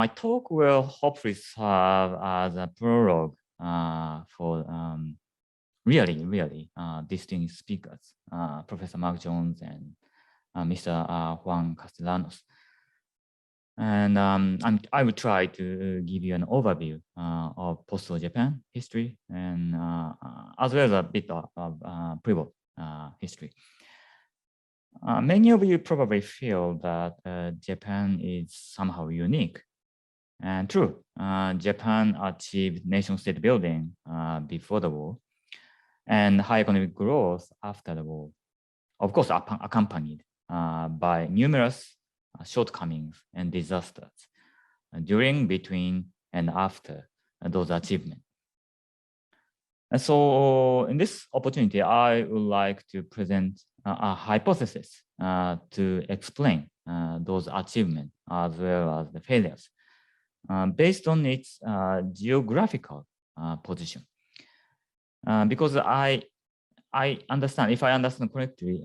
My talk will hopefully serve as a prologue for really distinguished speakers, Professor Mark Jones and Mr. Juan Castellanos. And I will try to give you an overview of post-war Japan history and as well as a bit of pre-war history. Many of you probably feel that Japan is somehow unique. And true, Japan achieved nation-state building before the war and high economic growth after the war, of course accompanied by numerous shortcomings and disasters during, between, and after those achievements. And so in this opportunity, I would like to present a hypothesis to explain those achievements as well as the failures based on its geographical position. Because I understand, if I understand correctly,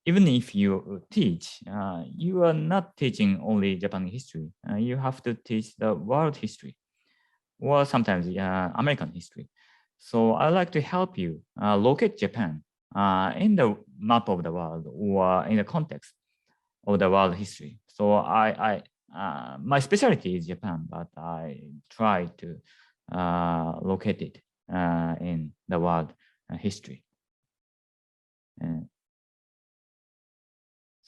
even if you teach, you are not teaching only Japanese history. You have to teach the world history or sometimes American history. So I'd like to help you locate Japan in the map of the world or in the context of the world history. So my specialty is Japan, but I try to locate it in the world history.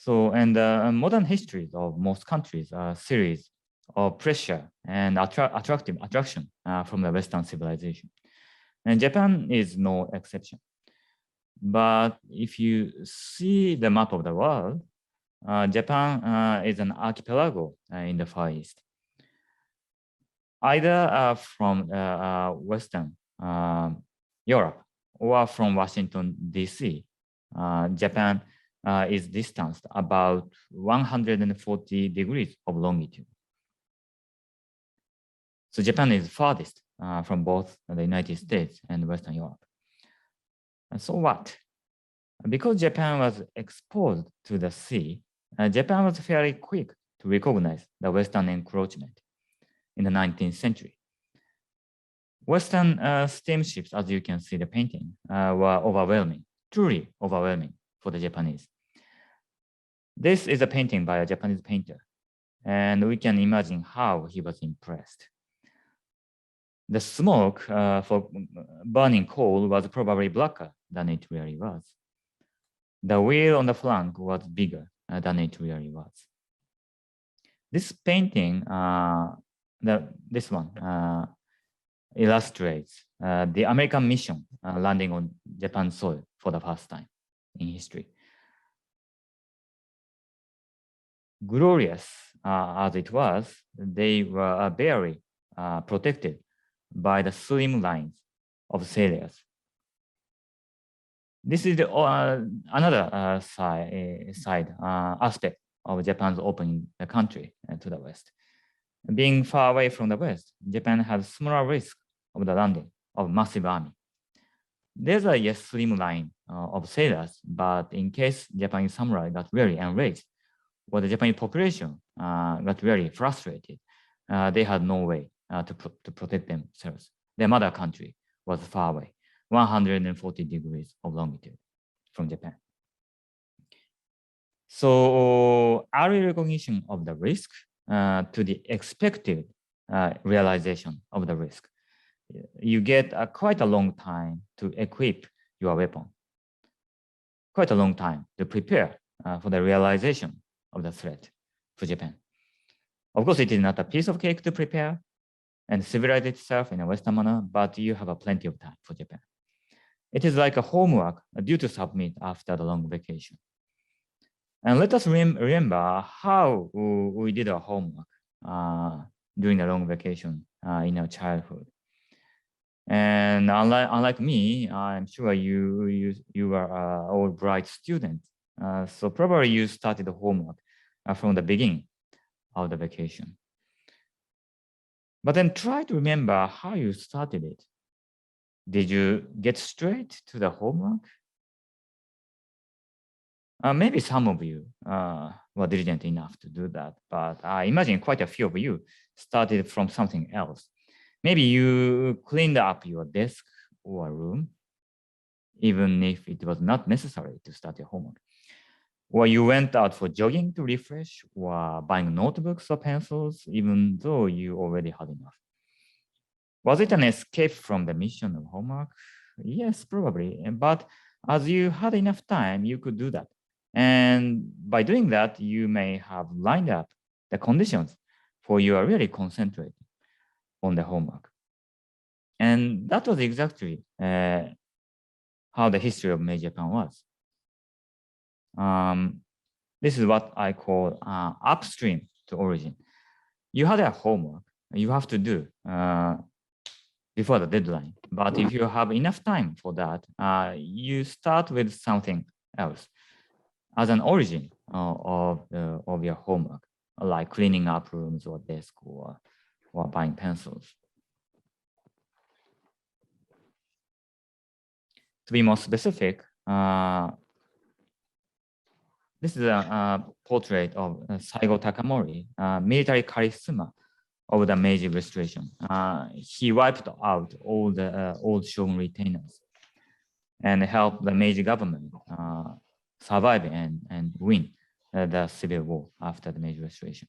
Modern histories of most countries are a series of pressure and attraction from the Western civilization. And Japan is no exception. But if you see the map of the world, Japan is an archipelago in the Far East. Either from Western Europe or from Washington, D.C., Japan is distanced about 140 degrees of longitude. So Japan is farthest from both the United States and Western Europe. And so what? Because Japan was exposed to the sea, Japan was fairly quick to recognize the Western encroachment in the 19th century. Western steamships, as you can see the painting, were overwhelming, truly overwhelming for the Japanese. This is a painting by a Japanese painter, and we can imagine how he was impressed. The smoke for burning coal was probably blacker than it really was. The wheel on the flank was bigger than it really was. This painting, this one, illustrates the American mission landing on Japan's soil for the first time in history. Glorious as it was, they were barely protected by the slim lines of sailors. This is another aspect of Japan's opening the country to the West. Being far away from the West, Japan has smaller risk of the landing of massive army. There's a slim line of sailors, but in case Japanese samurai got really enraged, or the Japanese population got really frustrated, they had no way to protect themselves. Their mother country was far away, 140 degrees of longitude from Japan. So early recognition of the risk to the expected realization of the risk. You get quite a long time to equip your weapon, quite a long time to prepare for the realization of the threat for Japan. Of course, it is not a piece of cake to prepare and civilize itself in a Western manner, but you have plenty of time for Japan. It is like a homework due to submit after the long vacation. And let us remember how we did our homework during the long vacation in our childhood. And unlike me, I'm sure you are all bright students. So probably you started the homework from the beginning of the vacation. But then try to remember how you started it. Did you get straight to the homework? Maybe some of you were diligent enough to do that, but I imagine quite a few of you started from something else. Maybe you cleaned up your desk or room, even if it was not necessary to start your homework. Or you went out for jogging to refresh, or buying notebooks or pencils, even though you already had enough. Was it an escape from the mission of homework? Yes, probably. But as you had enough time, you could do that. And by doing that, you may have lined up the conditions for you are really concentrating on the homework. And that was exactly how the history of Meiji Japan was. This is what I call upstream to origin. You had a homework you have to do before the deadline. But if you have enough time for that, you start with something else as an origin of your homework, like cleaning up rooms or desk or buying pencils. To be more specific, this is a portrait of Saigo Takamori, military charisma of the Meiji Restoration. He wiped out all the old shogun retainers and helped the Meiji government survive and win the civil war after the Meiji Restoration.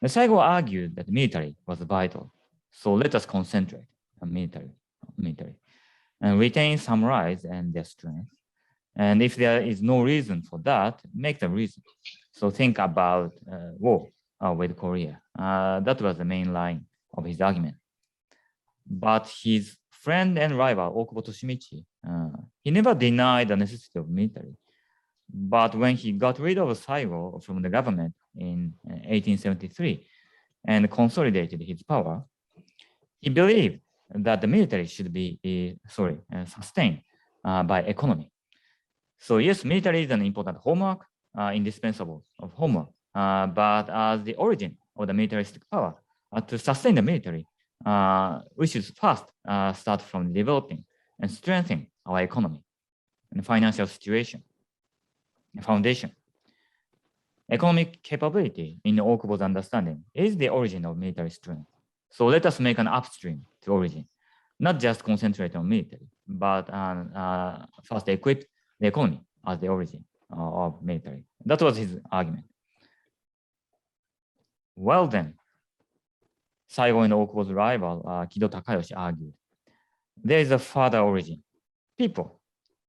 The Saigo argued that the military was vital, so let us concentrate on military and retain samurais and their strength. And if there is no reason for that, make the reason. So think about war with Korea. That was the main line of his argument. But his friend and rival, Okubo Toshimichi, he never denied the necessity of military. But when he got rid of Saigo from the government in 1873 and consolidated his power, he believed that the military should be sustained by economy. So yes, military is an important hallmark, indispensable of homework, but as the origin of the militaristic power, to sustain the military, we should first start from developing and strengthening our economy and financial situation, and foundation. Economic capability, in Okubo's understanding, is the origin of military strength. So let us make an upstream to origin, not just concentrate on military, but first equip the economy as the origin of military. That was his argument. Well then, Saigo and Okubo's rival, Kido Takayoshi, argued, there is a further origin. People.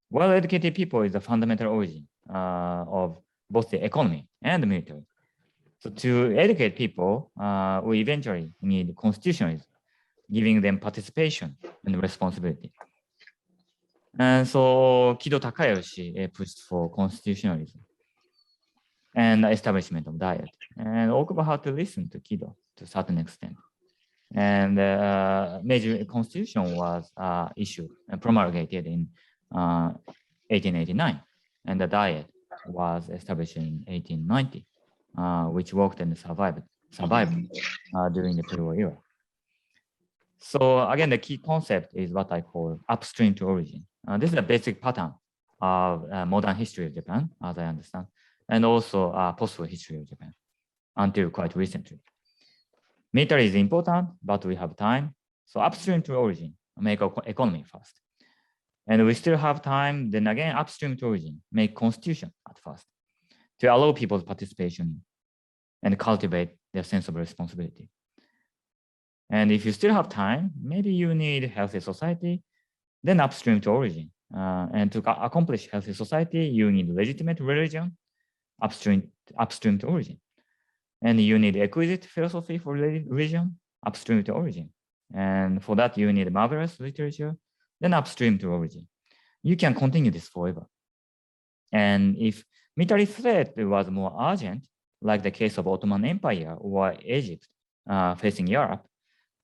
Well-educated people is the fundamental origin of both the economy and the military. So to educate people, we eventually need constitutionalism, giving them participation and responsibility. And so Kido Takayoshi pushed for constitutionalism and establishment of diet. And Okubo had to listen to Kido to a certain extent. And Meiji Constitution was issued and promulgated in 1889. And the diet was established in 1890, which worked and survived during the pre-war era. So again, the key concept is what I call upstream to origin. This is a basic pattern of modern history of Japan, as I understand, and also post-war history of Japan until quite recently. Military is important, but we have time. So upstream to origin, make economy first. And we still have time, then again, upstream to origin, make constitution at first to allow people's participation and cultivate their sense of responsibility. And if you still have time, maybe you need healthy society, then upstream to origin. And to accomplish healthy society, you need legitimate religion, upstream to origin. And you need exquisite philosophy for religion, upstream to origin. And for that, you need marvelous literature, then upstream to origin. You can continue this forever. And if military threat was more urgent, like the case of Ottoman Empire or Egypt facing Europe,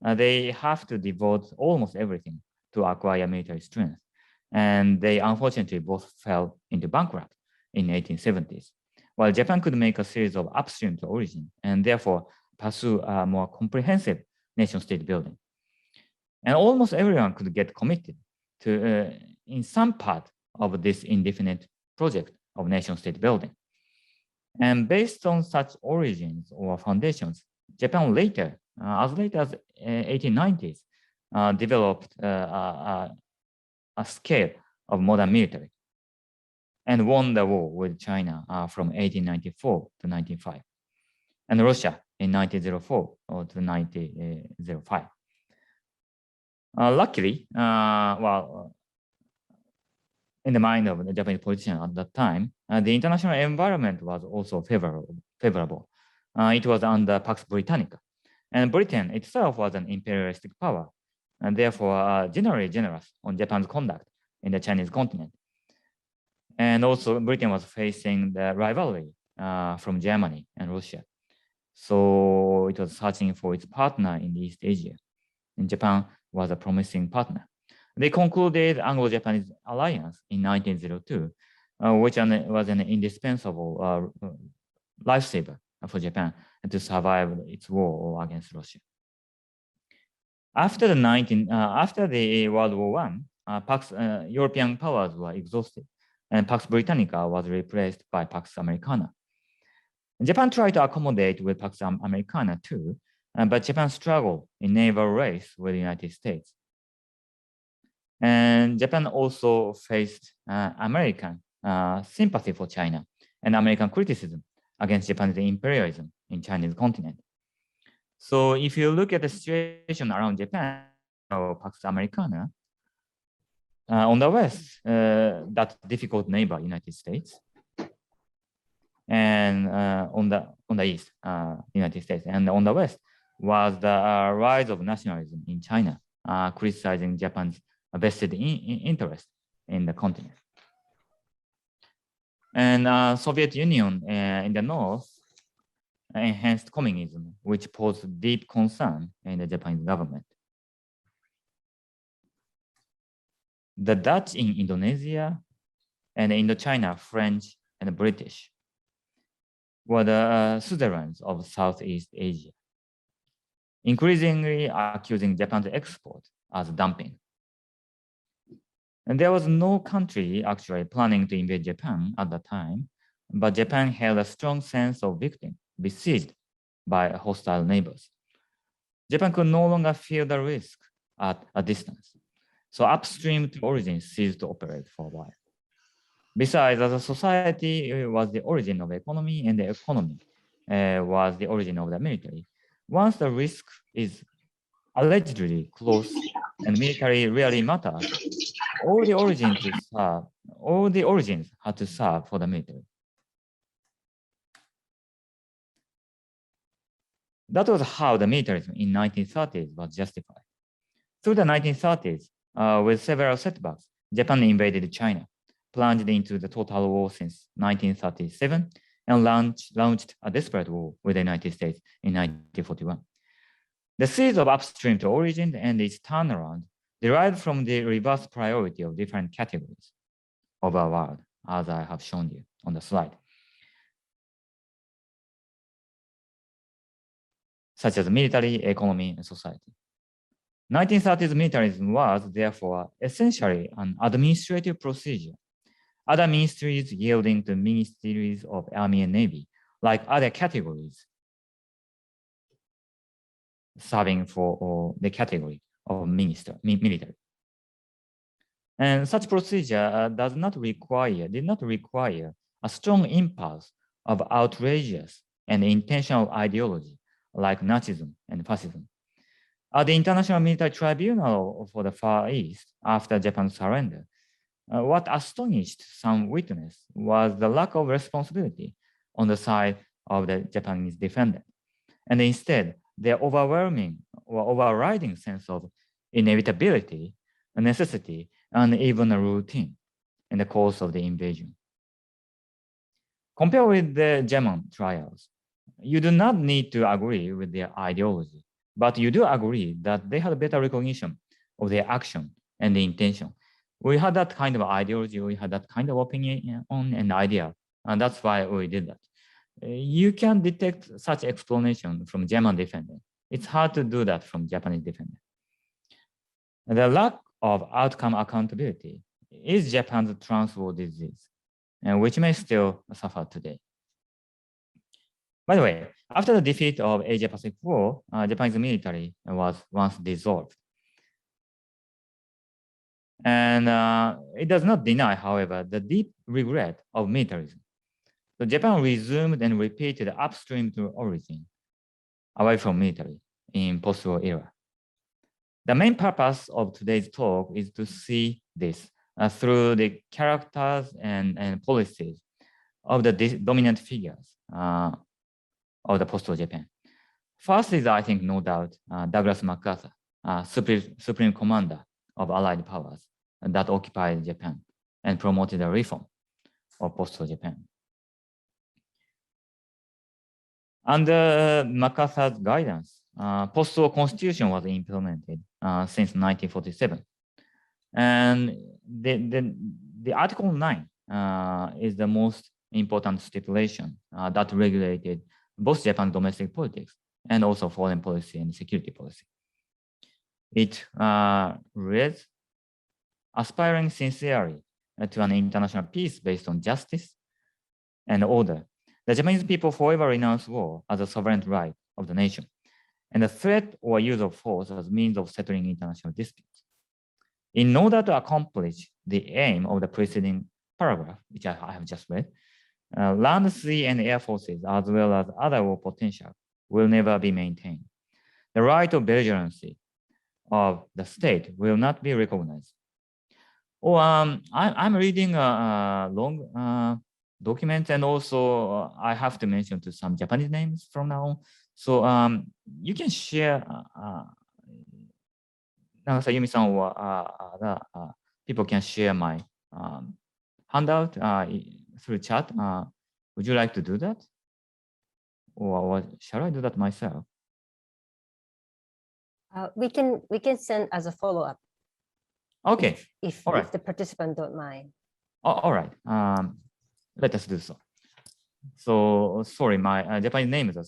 they have to devote almost everything to acquire military strength. And they unfortunately both fell into bankrupt in the 1870s. While Japan could make a series of upstream to origin and therefore pursue a more comprehensive nation-state building. And almost everyone could get committed to in some part of this indefinite project of nation-state building. And based on such origins or foundations, Japan later as late as 1890s, developed a scale of modern military and won the war with China from 1894 to 1905, and Russia in 1904 to 1905. Luckily, in the mind of the Japanese politician at that time, the international environment was also favorable. It was under Pax Britannica, and Britain itself was an imperialistic power, and therefore generally generous on Japan's conduct in the Chinese continent. And also Britain was facing the rivalry from Germany and Russia. So it was searching for its partner in East Asia. And Japan was a promising partner. They concluded Anglo-Japanese alliance in 1902, which was an indispensable lifesaver for Japan to survive its war against Russia. After the World War I, European powers were exhausted, and Pax Britannica was replaced by Pax Americana. Japan tried to accommodate with Pax Americana too, but Japan struggled in naval race with the United States. And Japan also faced American sympathy for China and American criticism against Japan's imperialism in Chinese continent. So if you look at the situation around Japan or Pax Americana, on the west, that difficult neighbor, United States, and on the east, United States, and on the west was the rise of nationalism in China, criticizing Japan's vested interest in the continent. And Soviet Union in the north enhanced communism, which posed deep concern in the Japanese government. The Dutch in Indonesia and Indochina, French and British were the suzerains of Southeast Asia, increasingly accusing Japan's export as dumping. And there was no country actually planning to invade Japan at the time, but Japan held a strong sense of victim, besieged by hostile neighbors. Japan could no longer feel the risk at a distance. So upstream to origin ceased to operate for a while. Besides, as a society was the origin of economy, and the economy was the origin of the military. Once the risk is allegedly close and military really matters, all the origins had to serve for the military. That was how the militarism in 1930s was justified. Through the 1930s, with several setbacks, Japan invaded China, plunged into the total war since 1937, and launched a desperate war with the United States in 1941. The seeds of upstream to origin and its turnaround derived from the reverse priority of different categories of our world, as I have shown you on the slide, such as military, economy, and society. 1930s militarism was, therefore, essentially an administrative procedure, other ministries yielding to ministries of Army and Navy, like other categories, serving for the category of military. And such procedure did not require a strong impulse of outrageous and intentional ideology like Nazism and fascism. At the International Military Tribunal for the Far East, after Japan's surrender, what astonished some witness was the lack of responsibility on the side of the Japanese defendant, and instead their overwhelming or overriding sense of inevitability, a necessity, and even a routine in the course of the invasion. Compared with the German trials, you do not need to agree with their ideology, but you do agree that they had better recognition of their action and the intention. We had that kind of ideology, we had that kind of opinion on an idea, and that's why we did that. You can detect such explanation from German defendant. It's hard to do that from Japanese defendant. The lack of outcome accountability is Japan's transwar disease, and which may still suffer today. By the way, after the defeat of Asia-Pacific War, Japanese military was once dissolved. And it does not deny, however, the deep regret of militarism. So Japan resumed and repeated upstream to origin, away from military in post-war era. The main purpose of today's talk is to see this through the characters and policies of the dominant figures of the post-war Japan. First is, I think, no doubt, Douglas MacArthur, Supreme Commander of Allied powers that occupied Japan and promoted the reform of post-war Japan. Under MacArthur's guidance, post-war constitution was implemented since 1947. And the Article 9 is the most important stipulation that regulated both Japan's domestic politics and also foreign policy and security policy. It reads, aspiring sincerely to an international peace based on justice and order, the Japanese people forever renounce war as a sovereign right of the nation, and the threat or use of force as means of settling international disputes. In order to accomplish the aim of the preceding paragraph, which I have just read, land, sea, and air forces, as well as other war potential, will never be maintained. The right of belligerency of the state will not be recognized. Oh, I'm reading a long document, and also I have to mention to some Japanese names from now on. So you can share, Sayumi-san or people can share my handout through chat. Would you like to do that? Or shall I do that myself? We can send as a follow-up. Okay. If the participant don't mind. All right. Let us do so. So sorry, my Japanese names are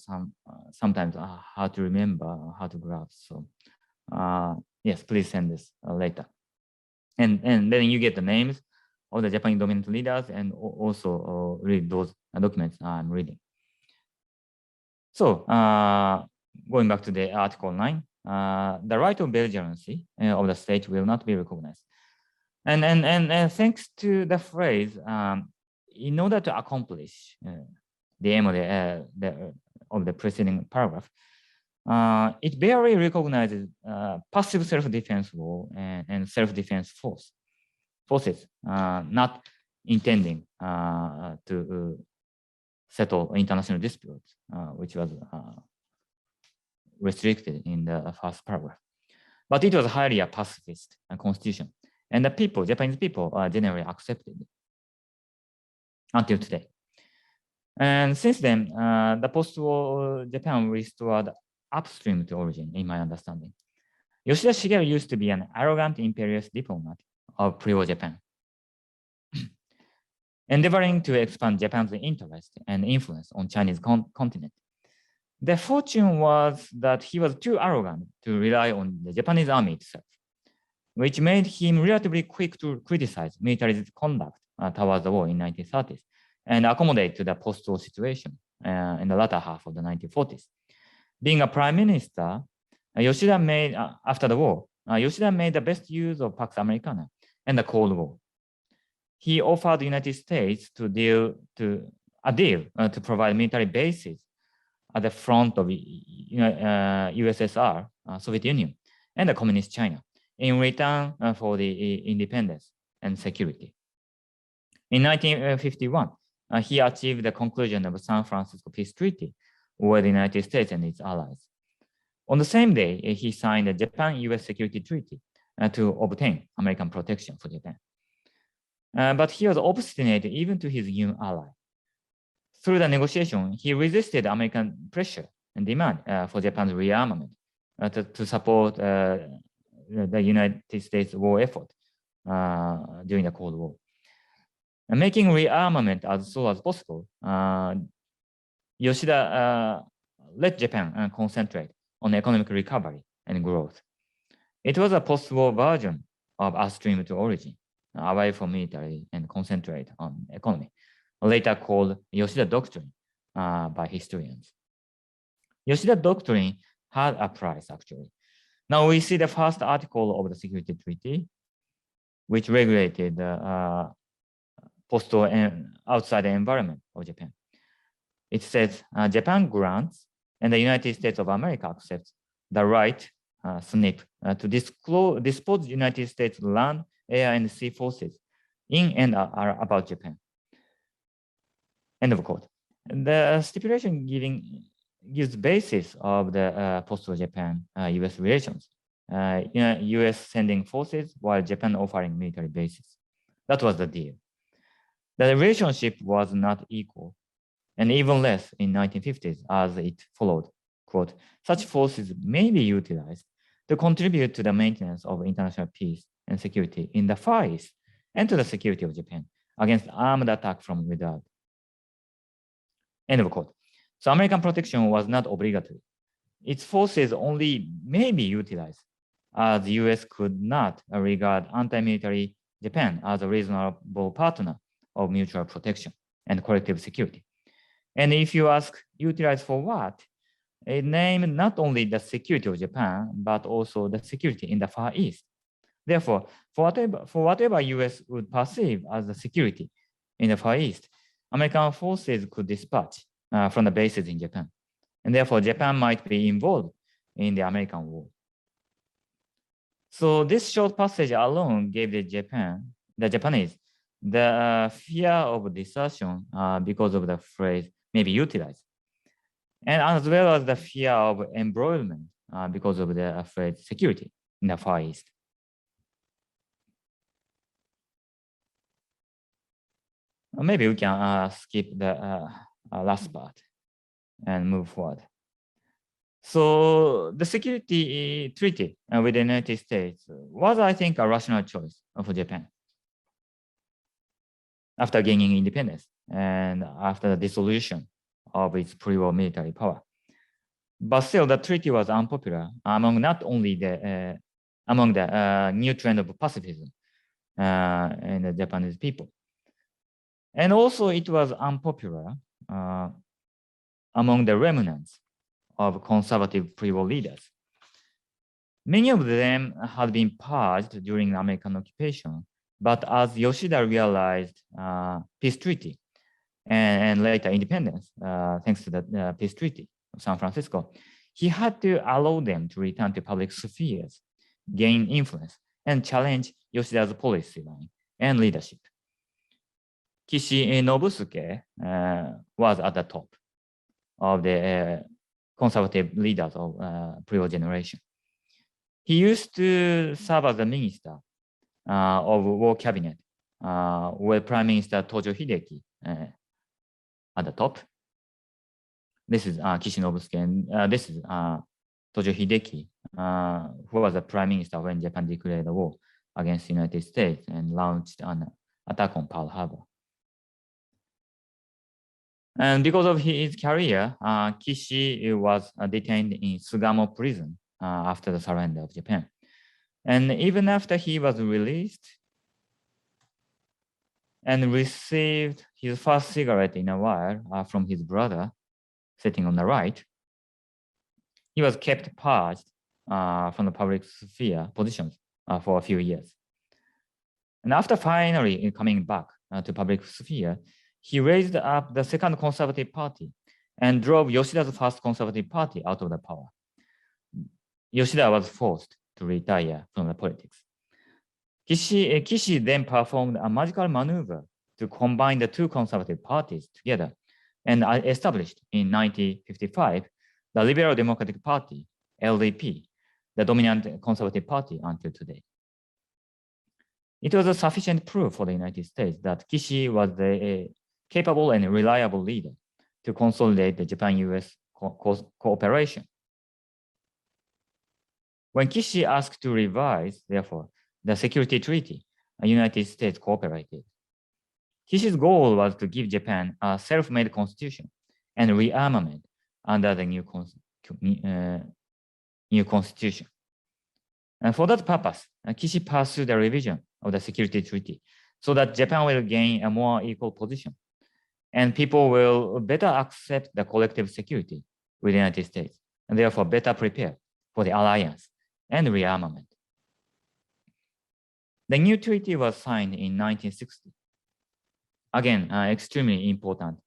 sometimes hard to remember, hard to grasp. So yes, please send this later. And then you get the names of the Japanese dominant leaders and also read those documents I'm reading. So going back to the Article 9, the right of belligerency of the state will not be recognized. And thanks to the phrase, in order to accomplish the aim of the preceding paragraph, it barely recognizes passive self-defense law and self-defense forces, not intending to settle international disputes, which was restricted in the first paragraph. But it was highly a pacifist constitution, and the people, Japanese people, generally accepted it until today. And since then, the post-war Japan restored upstream to origin, in my understanding. Yoshida Shigeru used to be an arrogant imperialist diplomat of pre-war Japan, endeavoring to expand Japan's interest and influence on Chinese continent. The fortune was that he was too arrogant to rely on the Japanese army itself, which made him relatively quick to criticize military conduct towards the war in 1930s and accommodate to the post-war situation in the latter half of the 1940s. Being a prime minister, Yoshida made, after the war, Yoshida made the best use of Pax Americana and the Cold War. He offered the United States a deal to provide military bases at the front of USSR, Soviet Union, and the Communist China in return for the independence and security. In 1951, he achieved the conclusion of the San Francisco Peace Treaty with the United States and its allies. On the same day, he signed the Japan-US Security Treaty to obtain American protection for Japan. But he was obstinate even to his new ally. Through the negotiation, he resisted American pressure and demand for Japan's rearmament to support the United States war effort during the Cold War. And making rearmament as slow as possible, Yoshida let Japan concentrate on economic recovery and growth. It was a post-war version of upstream to origin, away from military and concentrate on economy, later called Yoshida Doctrine, by historians. Yoshida doctrine had a price, actually. Now we see the first article of the Security Treaty, which regulated the postal and outside the environment of Japan. It says Japan grants and the United States of America accepts the right, SNP, to dispose United States land, air, and sea forces in and about Japan. End of quote. The stipulation gives basis of the post-Japan U.S. relations. U.S. sending forces while Japan offering military bases. That was the deal. The relationship was not equal, and even less in 1950s as it followed. Quote, such forces may be utilized to contribute to the maintenance of international peace and security in the Far East and to the security of Japan against armed attack from without. End of quote. So American protection was not obligatory. Its forces only may be utilized as the US could not regard anti-military Japan as a reasonable partner of mutual protection and collective security. And if you ask, utilize for what? It named not only the security of Japan, but also the security in the Far East. Therefore, for whatever US would perceive as the security in the Far East, American forces could dispatch from the bases in Japan. And therefore, Japan might be involved in the American war. So this short passage alone gave the Japanese, the fear of desertion because of the phrase may be utilized, and as well as the fear of embroilment because of the phrase security in the Far East. Maybe we can skip the last part and move forward. So the security treaty with the United States was, I think, a rational choice for Japan after gaining independence and after the dissolution of its pre-war military power. But still, the treaty was unpopular among not only the new trend of pacifism in the Japanese people, and also it was unpopular among the remnants of conservative pre-war leaders. Many of them had been purged during American occupation, but as Yoshida realized peace treaty and later independence, thanks to the peace treaty of San Francisco, he had to allow them to return to public spheres, gain influence, and challenge Yoshida's policy line and leadership. Kishi Nobusuke was at the top of the conservative leaders of pre-war generation. He used to serve as the minister of war cabinet with Prime Minister Tojo Hideki at the top. This is Kishi Nobusuke, and this is Tojo Hideki, who was the prime minister when Japan declared the war against the United States and launched an attack on Pearl Harbor. And because of his career, Kishi was detained in Sugamo prison after the surrender of Japan. And even after he was released and received his first cigarette in a while from his brother sitting on the right, he was kept purged from the public sphere positions for a few years. And after finally coming back to public sphere, he raised up the Second Conservative Party and drove Yoshida's First Conservative Party out of the power. Yoshida was forced to retire from the politics. Kishi then performed a magical maneuver to combine the two conservative parties together and established in 1955 the Liberal Democratic Party, LDP, the dominant conservative party until today. It was a sufficient proof for the United States that Kishi was the capable and reliable leader to consolidate the Japan-US cooperation. When Kishi asked to revise, therefore, the security treaty, the United States cooperated. Kishi's goal was to give Japan a self-made constitution and rearmament under the new constitution. And for that purpose, Kishi pursued a revision of the security treaty so that Japan will gain a more equal position. And people will better accept the collective security with the United States, and therefore better prepare for the alliance and rearmament. The new treaty was signed in 1960. Again, extremely important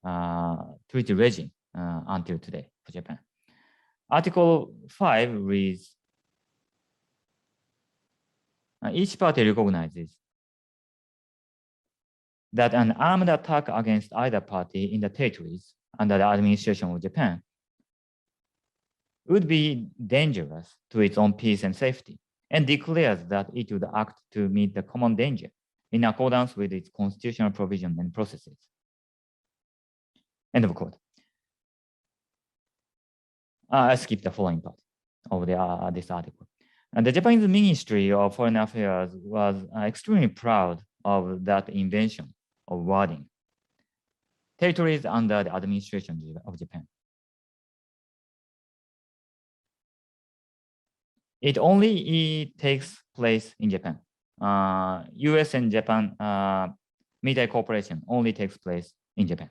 treaty regime until today for Japan. Article 5 reads, each party recognizes that an armed attack against either party in the territories under the administration of Japan would be dangerous to its own peace and safety, and declares that it would act to meet the common danger in accordance with its constitutional provision and processes. End of quote. I skipped the following part of this article. And the Japanese Ministry of Foreign Affairs was extremely proud of that invention of wording. Territories under the administration of Japan. It only takes place in Japan. US and Japan military cooperation only takes place in Japan.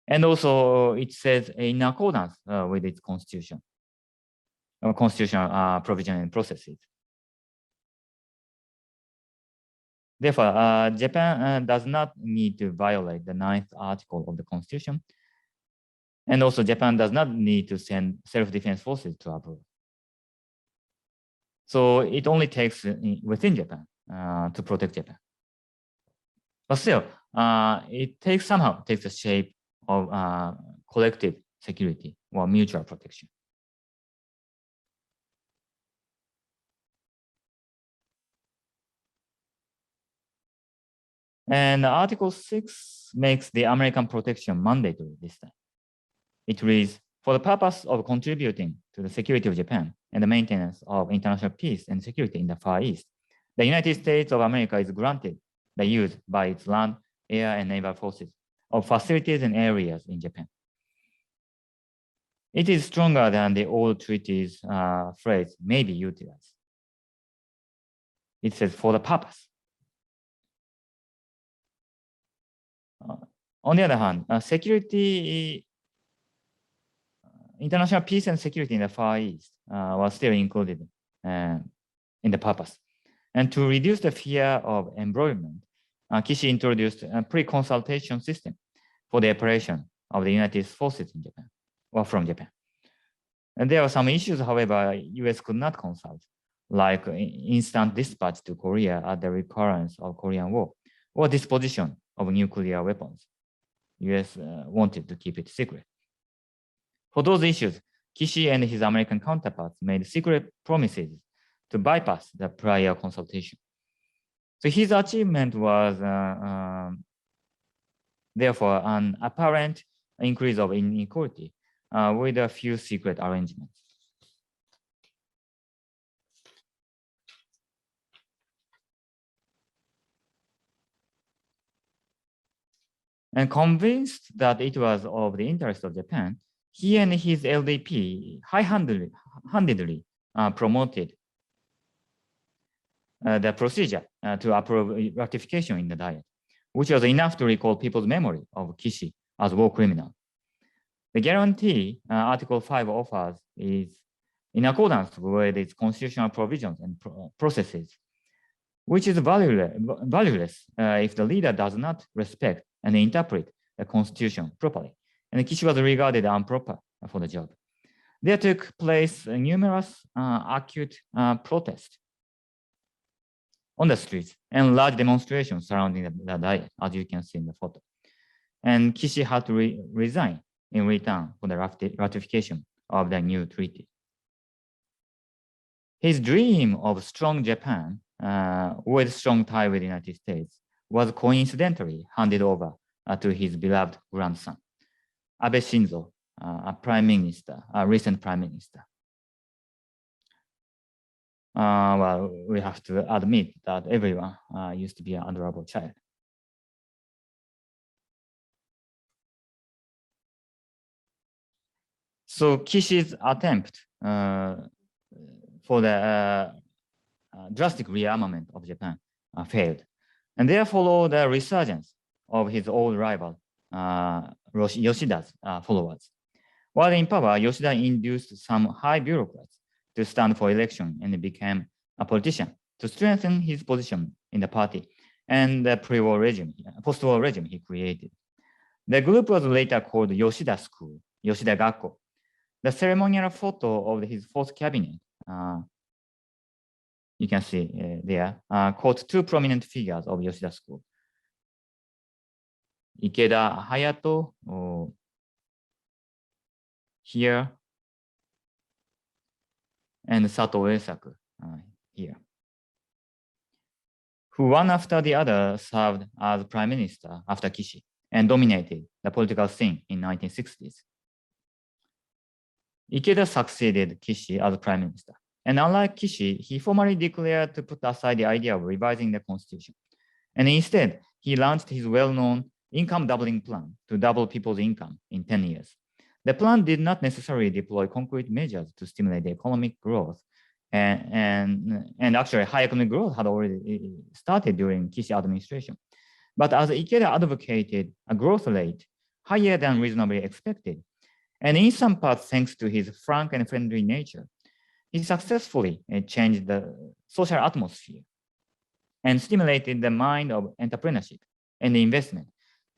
And also it says in accordance with its constitution, constitutional provision and processes. Therefore, Japan does not need to violate the 9th article of the Constitution. And also Japan does not need to send self-defense forces to abroad. So it only takes within Japan to protect Japan. But still, it somehow takes the shape of collective security or mutual protection. And Article 6 makes the American protection mandatory this time. It reads, for the purpose of contributing to the security of Japan and the maintenance of international peace and security in the Far East, the United States of America is granted the use by its land, air, and naval forces of facilities and areas in Japan. It is stronger than the old treaty's phrase may be utilized. It says for the purpose. On the other hand, international peace and security in the Far East was still included in the purpose. And to reduce the fear of embroilment, Kishi introduced a pre-consultation system for the operation of the United States forces in Japan, or from Japan. And there are some issues, however, US could not consult, like instant dispatch to Korea at the recurrence of Korean War, or disposition of nuclear weapons. US wanted to keep it secret. For those issues, Kishi and his American counterparts made secret promises to bypass the prior consultation. So his achievement was therefore an apparent increase of inequality with a few secret arrangements. And convinced that it was of the interest of Japan, he and his LDP high-handedly promoted the procedure to approve ratification in the Diet, which was enough to recall people's memory of Kishi as war criminal. The guarantee Article 5 offers is in accordance with its constitutional provisions and processes, which is valueless if the leader does not respect and interpret the constitution properly. And Kishi was regarded improper for the job. There took place numerous acute protests on the streets and large demonstrations surrounding the Diet, as you can see in the photo. And Kishi had to resign in return for the ratification of the new treaty. His dream of strong Japan with strong tie with the United States was coincidentally handed over to his beloved grandson, Abe Shinzo, a recent prime minister. Well, we have to admit that everyone used to be an adorable child. So Kishi's attempt for the drastic rearmament of Japan failed. And there followed a resurgence of his old rival, Yoshida's followers. While in power, Yoshida induced some high bureaucrats to stand for election and became a politician to strengthen his position in the party and the post-war regime he created. The group was later called Yoshida School, Yoshida Gakko. The ceremonial photo of his fourth cabinet, you can see there, caught two prominent figures of Yoshida School. Ikeda Hayato here, and Sato Uesaku here, who one after the other served as prime minister after Kishi and dominated the political scene in 1960s. Ikeda succeeded Kishi as prime minister. And unlike Kishi, he formally declared to put aside the idea of revising the constitution. And instead, he launched his well-known income doubling plan to double people's income in 10 years. The plan did not necessarily deploy concrete measures to stimulate the economic growth. And actually, high economic growth had already started during Kishi administration. But as Ikeda advocated a growth rate higher than reasonably expected, and in some parts thanks to his frank and friendly nature, he successfully changed the social atmosphere and stimulated the mind of entrepreneurship and investment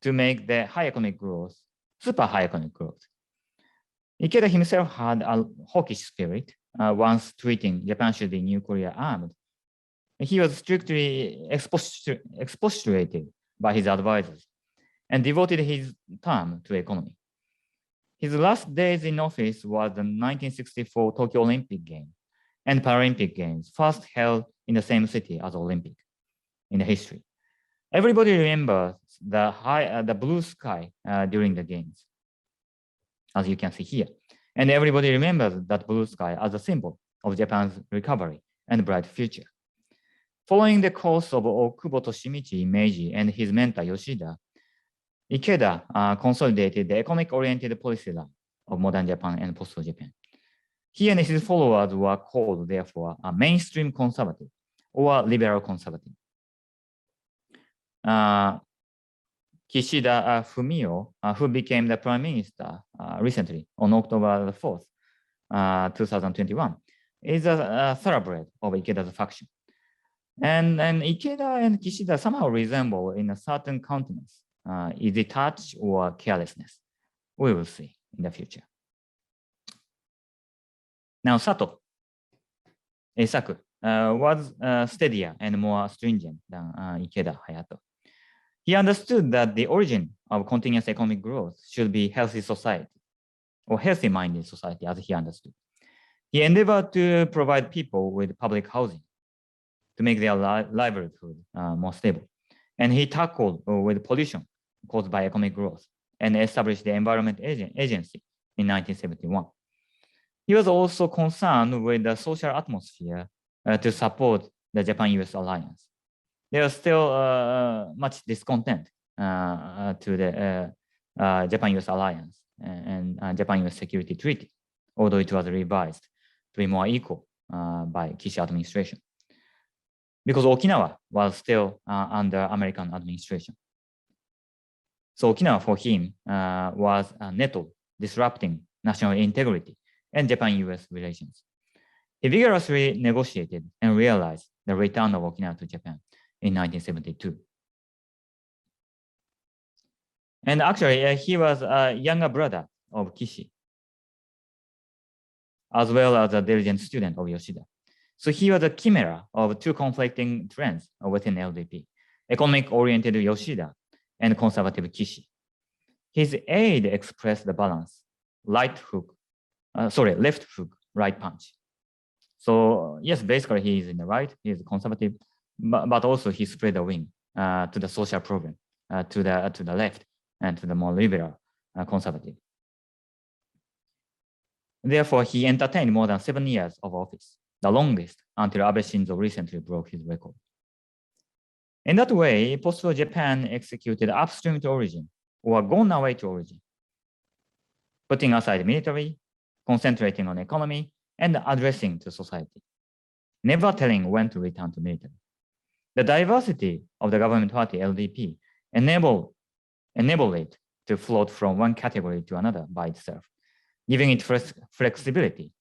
to make the high economic growth, super high economic growth. Ikeda himself had a hawkish spirit, once tweeting Japan should be nuclear armed. He was strictly expostulated by his advisors and devoted his time to economy. His last days in office was the 1964 Tokyo Olympic Games and Paralympic Games, first held in the same city as Olympic in the history. Everybody remembers the blue sky during the games, as you can see here. And everybody remembers that blue sky as a symbol of Japan's recovery and bright future. Following the course of Okubo Toshimichi in Meiji and his mentor Yoshida, Ikeda consolidated the economic-oriented policy line of modern Japan and post-war Japan. He and his followers were called, therefore, a mainstream conservative or liberal conservative. Kishida Fumio, who became the prime minister recently on October 4th, 2021, is a thoroughbred of Ikeda's faction. And Ikeda and Kishida somehow resemble in a certain countenance, easy touch or carelessness. We will see in the future. Now, Sato Eisaku was steadier and more stringent than Ikeda Hayato. He understood that the origin of continuous economic growth should be healthy society, or healthy-minded society, as he understood. He endeavored to provide people with public housing to make their livelihood more stable. And he tackled with pollution caused by economic growth and established the Environment Agency in 1971. He was also concerned with the social atmosphere to support the Japan-US alliance. There was still much discontent to the Japan-US alliance and Japan-US security treaty, although it was revised to be more equal by Kishi administration. Because Okinawa was still under American administration. So Okinawa for him was a nettle disrupting national integrity and Japan-US relations. He vigorously negotiated and realized the return of Okinawa to Japan in 1972. And actually, he was a younger brother of Kishi, as well as a diligent student of Yoshida. So he was a chimera of two conflicting trends within LDP, economic-oriented Yoshida and conservative Kishi. His aide expressed the balance, left hook, right punch. So yes, basically he is in the right, he is conservative, but also he spread the wing to the social program, to the left, and to the more liberal conservative. Therefore, he entertained more than 7 years of office, the longest until Abe Shinzo recently broke his record. In that way, post-war Japan executed upstream to origin, or gone away to origin, putting aside military, concentrating on economy, and addressing to society, never telling when to return to military. The diversity of the government party, LDP, enabled enable it to float from one category to another by itself, giving it flexibility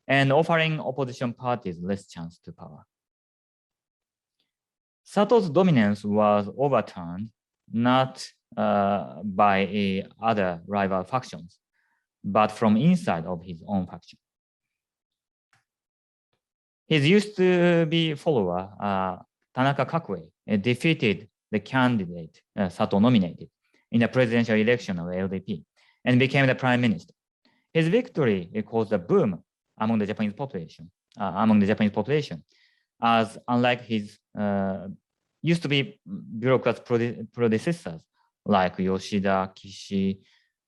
and offering opposition parties less chance to power. Sato's dominance was overturned not by other rival factions, but from inside of his own faction. His used to be follower, Tanaka Kakue, defeated the candidate Sato nominated in the presidential election of LDP and became the prime minister. His victory caused a boom among the Japanese population, as unlike his used to be bureaucrats predecessors like Yoshida, Kishi,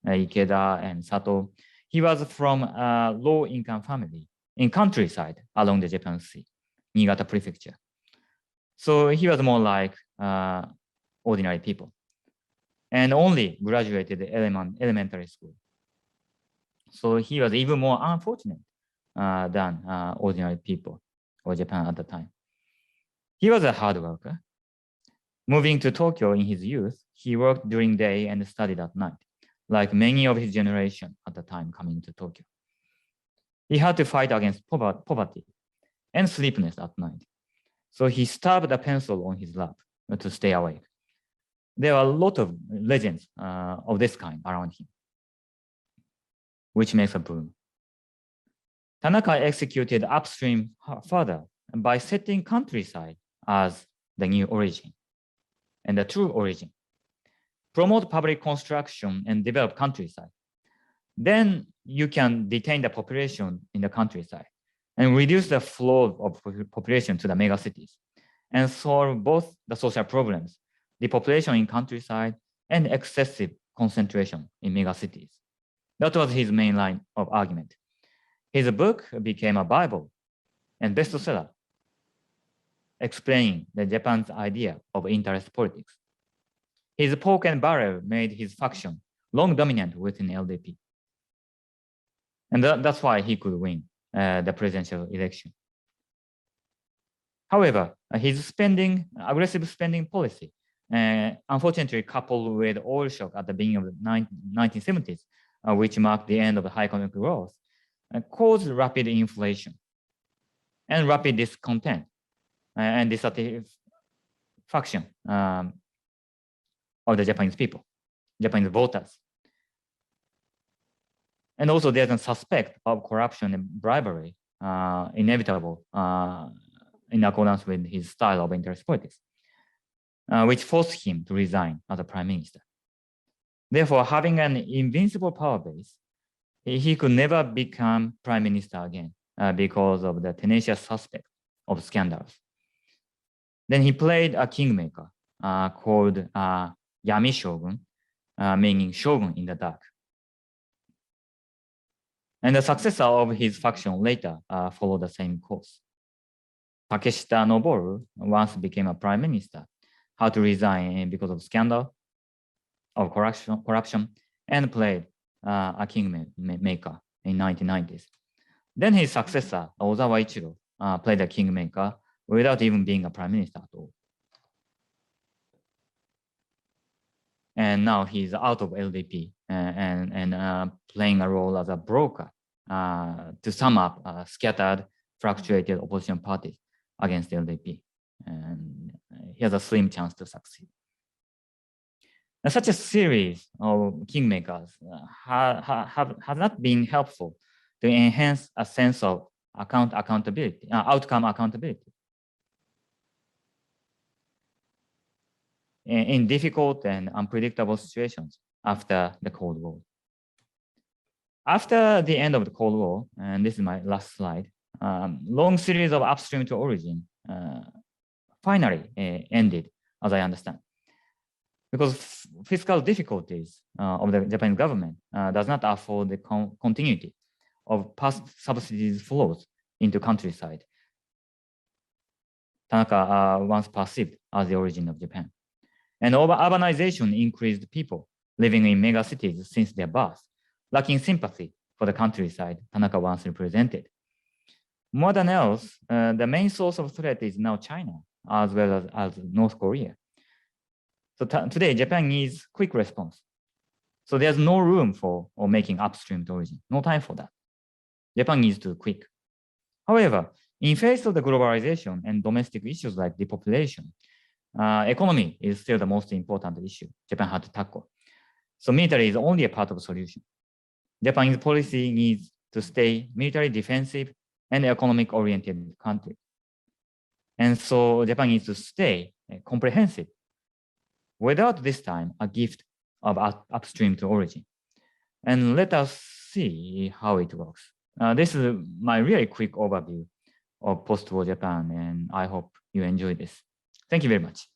Ikeda, and Sato, he was from a low-income family in countryside along the Japan Sea, Niigata Prefecture. So he was more like ordinary people and only graduated elementary school. So he was even more unfortunate than ordinary people of Japan at the time. He was a hard worker. Moving to Tokyo in his youth, he worked during the day and studied at night, like many of his generation at the time coming to Tokyo. He had to fight against poverty and sleeplessness at night. So he stabbed a pencil on his lap to stay awake. There are a lot of legends of this kind around him, which makes a boom. Tanaka executed upstream further by setting countryside as the new origin and the true origin. Promote public construction and develop countryside. Then you can detain the population in the countryside and reduce the flow of population to the mega cities and solve both the social problems, the population in countryside and excessive concentration in mega cities. That was his main line of argument. His book became a Bible and bestseller, explaining the Japan's idea of interest politics. His poke and barrel made his faction long dominant within LDP. And that's why he could win the presidential election. However, his aggressive spending policy, unfortunately coupled with oil shock at the beginning of the 1970s, which marked the end of the high economic growth, caused rapid inflation and rapid discontent and dissatisfaction of the Japanese people, Japanese voters. And also there's a suspect of corruption and bribery inevitable in accordance with his style of interest politics, which forced him to resign as a prime minister. Therefore, having an invincible power base, he could never become prime minister again because of the tenacious suspect of scandals. Then he played a kingmaker called Yami Shogun, meaning shogun in the dark. And the successor of his faction later followed the same course. Takeshita Noboru once became a prime minister, had to resign because of scandal of corruption and played a kingmaker in 1990s. Then his successor, Ozawa Ichiro, played a kingmaker without even being a prime minister at all. And now he's out of LDP and playing a role as a broker to sum up scattered, fluctuated opposition parties against LDP. And he has a slim chance to succeed. And such a series of kingmakers have not been helpful to enhance a sense of outcome accountability. In difficult and unpredictable situations after the Cold War. After the end of the Cold War, and this is my last slide, long series of upstream to origin finally ended, as I understand. Because fiscal difficulties of the Japanese government does not afford the continuity of past subsidies flows into countryside. Tanaka once perceived as the origin of Japan. And urbanization increased people living in mega cities since their birth, lacking sympathy for the countryside Tanaka once represented. More than else, the main source of threat is now China, as well as North Korea. So today, Japan needs quick response. So there's no room for making upstream to origin. No time for that. Japan needs to quick. However, in face of the globalization and domestic issues like depopulation, economy is still the most important issue Japan had to tackle. So military is only a part of the solution. Japanese policy needs to stay military defensive and economic oriented country. And so Japan needs to stay comprehensive without this time a gift of upstream to origin. And let us see how it works. This is my really quick overview of post-war Japan, and I hope you enjoy this. Thank you very much.